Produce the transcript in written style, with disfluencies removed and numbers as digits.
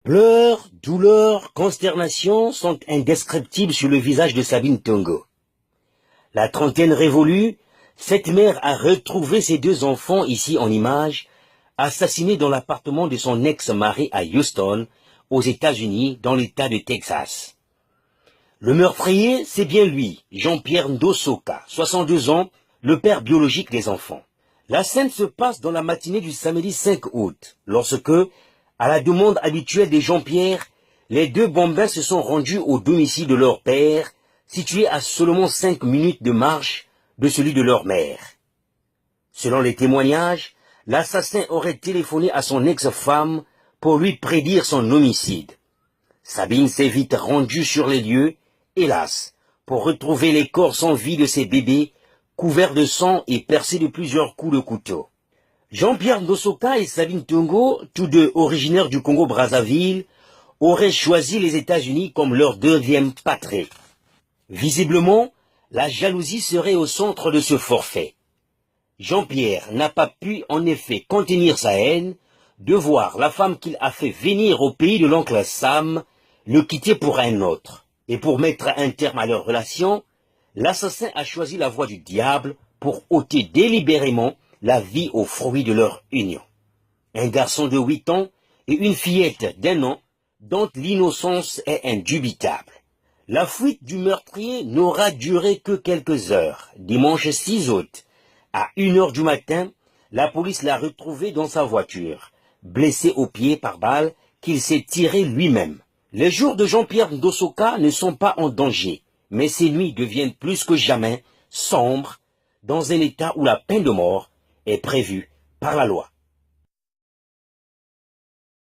Pleurs, douleurs, consternation sont indescriptibles sur le visage de Sabine Tongo. La trentaine révolue, cette mère a retrouvé ses deux enfants ici en image, assassinés dans l'appartement de son ex-mari à Houston, aux États-Unis, dans l'État de Texas. Le meurtrier, c'est bien lui, Jean-Pierre Ndosoka, 62 ans, le père biologique des enfants. La scène se passe dans la matinée du samedi 5 août, lorsque, à la demande habituelle de Jean-Pierre, les deux bambins se sont rendus au domicile de leur père, situé à seulement 5 minutes de marche de celui de leur mère. Selon les témoignages, l'assassin aurait téléphoné à son ex-femme pour lui prédire son homicide. Sabine s'est vite rendue sur les lieux, hélas, pour retrouver les corps sans vie de ses bébés, couverts de sang et percés de plusieurs coups de couteau. Jean-Pierre Ndosoka et Sabine Tongo, tous deux originaires du Congo-Brazzaville, auraient choisi les États-Unis comme leur deuxième patrie. Visiblement, la jalousie serait au centre de ce forfait. Jean-Pierre n'a pas pu en effet contenir sa haine de voir la femme qu'il a fait venir au pays de l'oncle Sam le quitter pour un autre. Et pour mettre un terme à leur relation, l'assassin a choisi la voie du diable pour ôter délibérément la vie aux fruits de leur union. Un garçon de 8 ans et une fillette d'1 an dont l'innocence est indubitable. La fuite du meurtrier n'aura duré que quelques heures. Dimanche 6 août, à 1 heure du matin, la police l'a retrouvé dans sa voiture, blessé au pied par balle qu'il s'est tiré lui-même. Les jours de Jean-Pierre Ndosoka ne sont pas en danger, mais ces nuits deviennent plus que jamais sombres dans un état où la peine de mort est prévue par la loi.